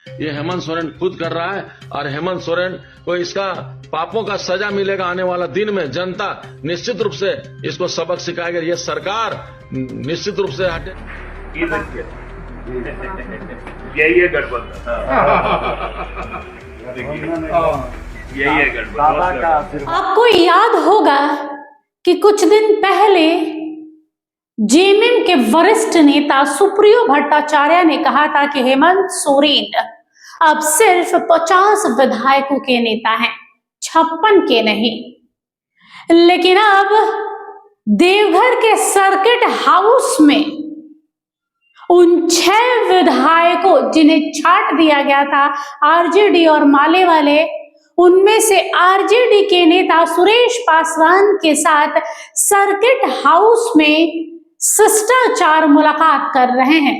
ये हेमंत सोरेन खुद कर रहा है और हेमंत सोरेन को इसका पापों का सजा मिलेगा आने वाला दिन में। जनता निश्चित रूप से इसको सबक सिखाएगी। ये सरकार निश्चित रूप से हटे। यही है गठबंधन। यही है गठबंधन। आपको याद होगा कि कुछ दिन पहले जेएमएम के वरिष्ठ नेता सुप्रियो भट्टाचार्य ने कहा था कि हेमंत सोरेन अब सिर्फ 50 विधायकों के नेता हैं, 56 के नहीं। लेकिन अब देवघर के सर्किट हाउस में उन 6 विधायकों जिन्हें छांट दिया गया था आरजेडी और माले वाले, उनमें से आरजेडी के नेता सुरेश पासवान के साथ सर्किट हाउस में शिष्टाचार मुलाकात कर रहे हैं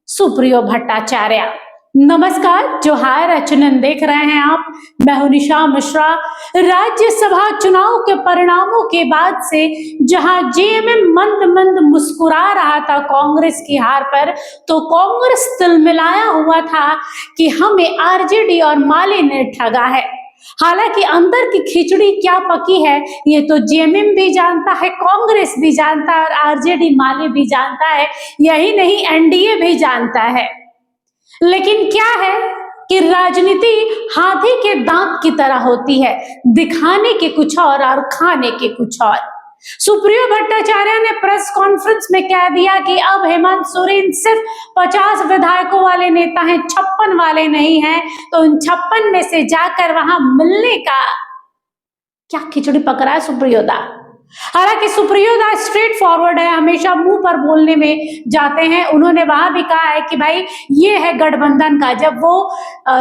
सुप्रियो भट्टाचार्य। नमस्कार, जोहार, अचनन देख रहे हैं आप। मैं हूं निशा मिश्रा। राज्यसभा चुनाव के परिणामों के बाद से जहां जेएमएम मंद मंद मुस्कुरा रहा था कांग्रेस की हार पर, तो कांग्रेस तिलमिलाया हुआ था कि हमें आरजेडी और माले ने ठगा है। हालांकि अंदर की खिचड़ी क्या पकी है ये तो जेएमएम भी जानता है, कांग्रेस भी जानता है और आरजेडी माले भी जानता है, यही नहीं एनडीए भी जानता है। लेकिन क्या है कि राजनीति हाथी के दांत की तरह होती है, दिखाने के कुछ और खाने के कुछ और। सुप्रियो भट्टाचार्य ने प्रेस कॉन्फ्रेंस में कह दिया कि अब हेमंत सोरेन सिर्फ 50 विधायकों वाले नेता हैं, 56 वाले नहीं हैं। तो उन 56 में से जाकर वहां मिलने का क्या खिचड़ी पक रहा है सुप्रियो दा। हालांकि सुप्रियो दा स्ट्रेट फॉरवर्ड है, हमेशा मुंह पर बोलने में जाते हैं। उन्होंने वहां भी कहा है कि भाई ये है गठबंधन का। जब वो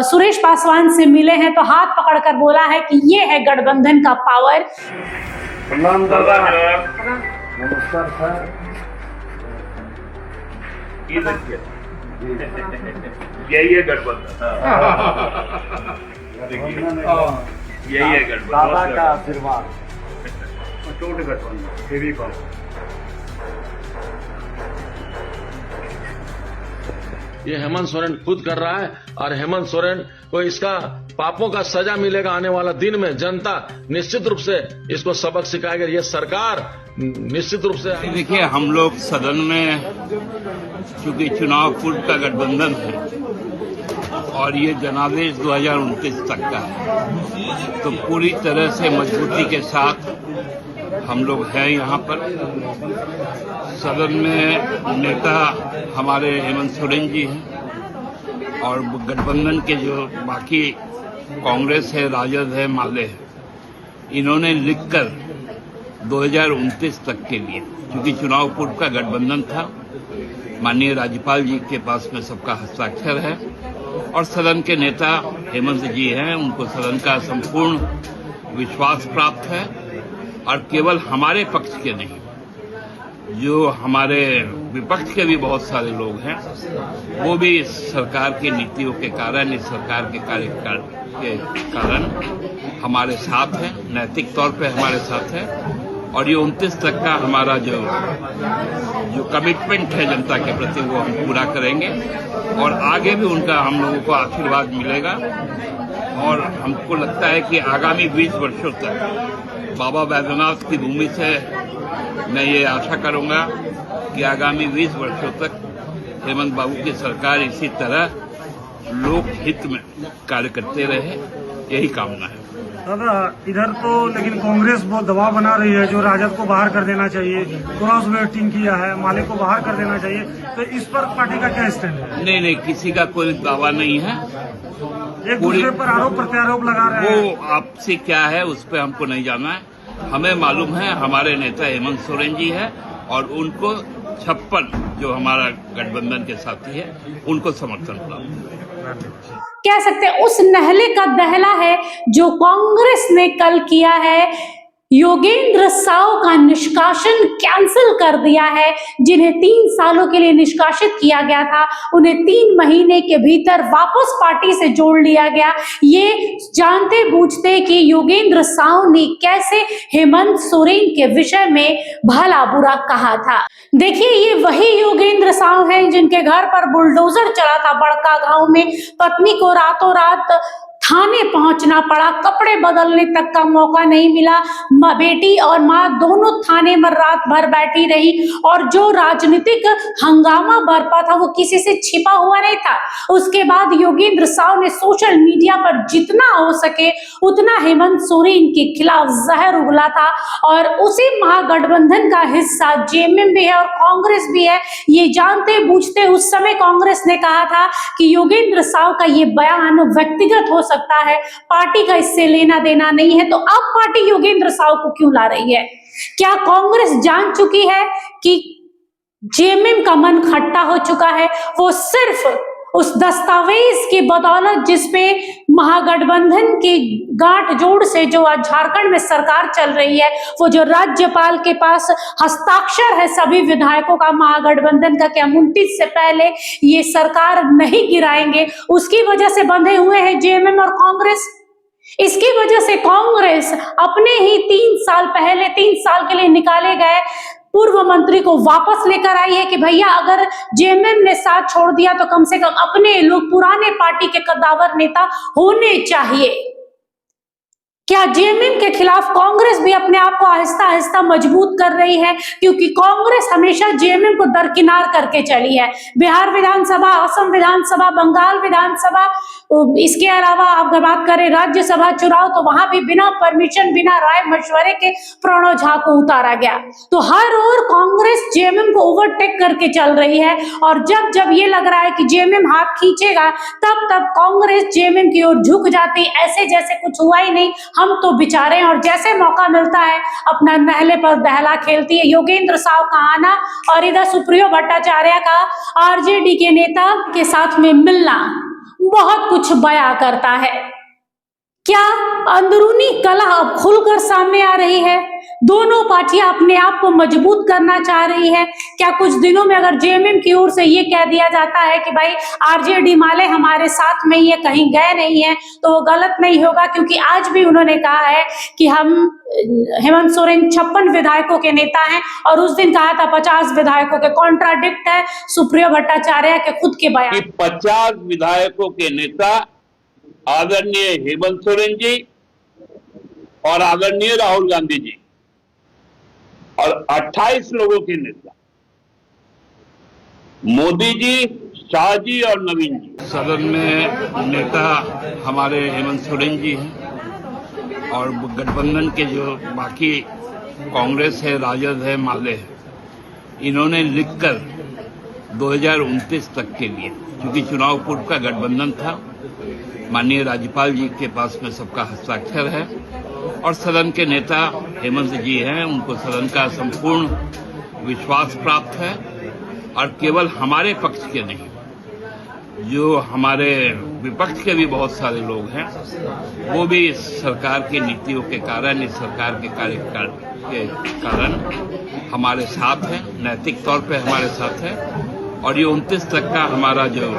सुरेश पासवान से मिले हैं तो हाथ पकड़कर बोला है कि ये है गठबंधन का पावर। नमस्कार सर। यही है गठबंधन। यही है गठबंधन। बाबा का आशीर्वाद। छोटे गठबंधन हेवी कॉल। ये हेमंत सोरेन खुद कर रहा है और हेमंत सोरेन को इसका पापों का सजा मिलेगा आने वाला दिन में। जनता निश्चित रूप से इसको सबक सिखाएगी। ये सरकार निश्चित रूप से। देखिए, हम लोग सदन में चूंकि चुनाव पूर्व का गठबंधन है और ये जनादेश 2029 तक का है, तो पूरी तरह से मजबूती के साथ हम लोग हैं यहाँ पर। सदन में नेता हमारे हेमंत सोरेन जी हैं और गठबंधन के जो बाकी कांग्रेस है, राजद है, माले है, इन्होंने लिखकर 2029 तक के लिए, क्योंकि चुनाव पूर्व का गठबंधन था, माननीय राज्यपाल जी के पास में सबका हस्ताक्षर है और सदन के नेता हेमंत जी हैं, उनको सदन का संपूर्ण विश्वास प्राप्त है। और केवल हमारे पक्ष के नहीं, जो हमारे विपक्ष के भी बहुत सारे लोग हैं, वो भी इस सरकार की नीतियों के कारण, इस सरकार के कार्यकाल के कारण हमारे साथ हैं, नैतिक तौर पे हमारे साथ हैं। और ये 29 तक का हमारा जो कमिटमेंट है जनता के प्रति, वो हम पूरा करेंगे और आगे भी उनका हम लोगों को आशीर्वाद मिलेगा। और हमको लगता है कि आगामी 20 वर्षों तक बाबा बैद्यनाथ की भूमि से मैं ये आशा करूंगा कि आगामी 20 वर्षों तक हेमंत बाबू की सरकार इसी तरह लोक हित में कार्य करते रहे, यही कामना है। दादा, इधर तो लेकिन कांग्रेस बहुत दबाव बना रही है, जो राजद को बाहर कर देना चाहिए, क्रॉस वेटिंग किया है, माले को बाहर कर देना चाहिए, तो इस पर पार्टी का क्या स्टैंड है? नहीं, किसी का कोई दावा नहीं है। एक दूसरे पर आरोप प्रत्यारोप लगा रहे हैं। वो आपसे क्या है उस पर हमको नहीं जाना है। हमें मालूम है हमारे नेता हेमंत सोरेन जी है और उनको 56 जो हमारा गठबंधन के साथी है, उनको समर्थन प्राप्त है। कह सकते हैं उस नहले का दहला है जो कांग्रेस ने कल किया है योगेंद्र साव का निष्कासन कैंसिल कर दिया है। जिन्हें 3 सालों के लिए निष्कासित किया गया था, उन्हें 3 महीने के भीतर वापस पार्टी से जोड़ लिया गया। ये जानते बूझते कि योगेंद्र साव ने कैसे हेमंत सोरेन के विषय में भला बुरा कहा था। देखिए, ये वही योगेंद्र साव हैं जिनके घर पर बुलडोजर चला था बड़का गांव में। पत्नी को रातों रात थाने पहुंचना पड़ा, कपड़े बदलने तक का मौका नहीं मिला। बेटी और मां दोनों थाने में रात भर बैठी रही और जो राजनीतिक हंगामा बरपा था वो किसी से छिपा हुआ नहीं था। उसके बाद योगेंद्र साव ने सोशल मीडिया पर जितना हो सके उतना हेमंत सोरेन के खिलाफ जहर उगला था और उसी महागठबंधन का हिस्सा जेएमएम भी है और कांग्रेस भी है। ये जानते बूझते उस समय कांग्रेस ने कहा था कि योगेंद्र साव का ये बयान व्यक्तिगत हो सकता है, पार्टी का इससे लेना देना नहीं है। तो अब पार्टी योगेंद्र साव को क्यों ला रही है? क्या कांग्रेस जान चुकी है कि जेएमएम का मन खट्टा हो चुका है? वो सिर्फ उस दस्तावेज की बदौलत जिसपे महागठबंधन के गांठ जोड़ से जो आज झारखंड में सरकार चल रही है, वो जो राज्यपाल के पास हस्ताक्षर है सभी विधायकों का महागठबंधन का कि हम 29 से पहले ये सरकार नहीं गिराएंगे, उसकी वजह से बंधे हुए हैं जेएमएम और कांग्रेस। इसकी वजह से कांग्रेस अपने ही 3 साल पहले 3 साल के लिए निकाले गए पूर्व मंत्री को वापस लेकर आई है कि भैया अगर जेएमएम ने साथ छोड़ दिया तो कम से कम अपने लोग पुराने पार्टी के कद्दावर नेता होने चाहिए। क्या जेएमएम के खिलाफ कांग्रेस भी अपने आप को आहिस्ता आहिस्ता मजबूत कर रही है? क्योंकि कांग्रेस हमेशा जेएमएम को दरकिनार करके चली है। बिहार विधानसभा, असम विधानसभा, बंगाल विधानसभा, इसके अलावा अगर बात करें राज्यसभा चुनाव तो वहां भी बिना परमिशन, बिना राय मशवरे के प्रणव झा को उतारा गया। तो हर ओर कांग्रेस जेएमएम को ओवरटेक करके चल रही है और जब जब ये लग रहा है कि जेएमएम हाथ खींचेगा तब तब कांग्रेस जेएमएम की ओर झुक जाती, ऐसे जैसे कुछ हुआ ही नहीं, हम तो बेचारे हैं। और जैसे मौका मिलता है अपना नहले पर दहला खेलती है। योगेंद्र साव का आना और इधर सुप्रियो भट्टाचार्य का आरजेडी के नेता के साथ में मिलना बहुत कुछ बयां करता है। क्या अंदरूनी कलह अब खुलकर सामने आ रही है? दोनों पार्टियां अपने आप को मजबूत करना चाह रही है। क्या कुछ दिनों में अगर जेएमएम की ओर से ये कह दिया जाता है कि भाई आरजेडी माले हमारे साथ में ही है, कहीं गए नहीं है, तो वो गलत नहीं होगा? क्योंकि आज भी उन्होंने कहा है कि हम हेमंत सोरेन 56 विधायकों के नेता हैं और उस दिन कहा था 50 विधायकों के। कॉन्ट्राडिक्ट है सुप्रियो भट्टाचार्य के खुद के बयान। 50 विधायकों के नेता आदरणीय हेमंत सोरेन जी और आदरणीय राहुल गांधी जी और 28 लोगों के नेता मोदी जी, शाह जी और नवीन जी। सदन में नेता हमारे हेमंत सोरेन जी हैं और गठबंधन के जो बाकी कांग्रेस है, राजद है, माले है, इन्होंने लिखकर 2029 तक के लिए, क्योंकि चुनाव पूर्व का गठबंधन था, माननीय राज्यपाल जी के पास में सबका हस्ताक्षर है और सदन के नेता हेमंत जी हैं, उनको सदन का संपूर्ण विश्वास प्राप्त है और केवल हमारे पक्ष के नहीं, जो हमारे विपक्ष के भी बहुत सारे लोग हैं, वो भी इस सरकार की नीतियों के कारण, इस सरकार के कार्यकाल के कारण हमारे साथ हैं, नैतिक तौर पे हमारे साथ हैं और ये 29 तक का हमारा जो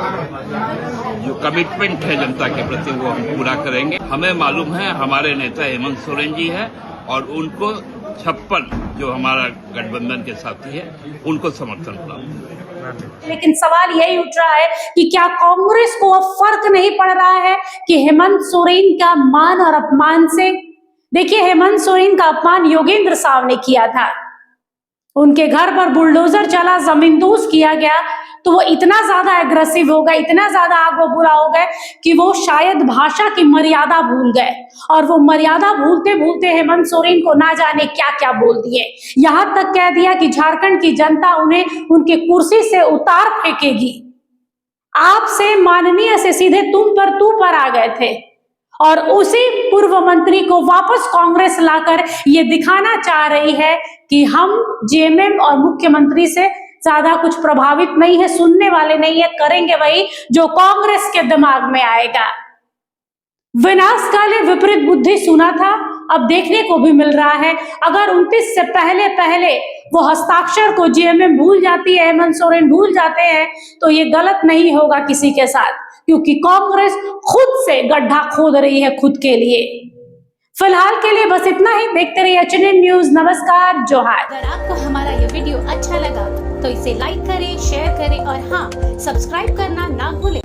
कमिटमेंट है जनता के प्रति वो हम पूरा करेंगे। हमें मालूम है हमारे नेता हेमंत सोरेन जी हैं और उनको 56 जो हमारा गठबंधन के साथी है उनको समर्थन प्राप्त है। लेकिन सवाल यही उठ रहा है कि क्या कांग्रेस को अब फर्क नहीं पड़ रहा है कि हेमंत सोरेन का मान और अपमान से? देखिए, हेमंत सोरेन का अपमान योगेंद्र साव ने किया था, उनके घर पर बुलडोजर चला, जमींदोज किया गया, तो वो इतना ज्यादा एग्रेसिव हो गए, इतना ज्यादा आग बबूला हो गए कि वो शायद भाषा की मर्यादा भूल गए और वो मर्यादा भूलते भूलते हेमंत सोरेन को ना जाने क्या क्या बोल दिए। यहां तक कह दिया कि झारखंड की जनता उन्हें उनके कुर्सी से उतार फेंकेगी। आपसे माननीय से सीधे तुम पर तू पर आ गए थे और उसी पूर्व मंत्री को वापस कांग्रेस लाकर ये दिखाना चाह रही है कि हम जेएमएम और मुख्यमंत्री से ज्यादा कुछ प्रभावित नहीं है, सुनने वाले नहीं है, करेंगे वही जो कांग्रेस के दिमाग में आएगा। विनाशकाले विपरीत बुद्धि सुना था, अब देखने को भी मिल रहा है। अगर 29 से पहले वो हस्ताक्षर को जेएमएम भूल जाती है, हेमंत सोरेन भूल जाते हैं, तो ये गलत नहीं होगा किसी के साथ, क्योंकि कांग्रेस खुद से गड्ढा खोद रही है खुद के लिए। फिलहाल के लिए बस इतना ही। देखते रहिए HNN न्यूज। नमस्कार, जोहार। अगर आपको हमारा ये वीडियो अच्छा लगा तो इसे लाइक करें, शेयर करें और हाँ, सब्सक्राइब करना ना भूलें।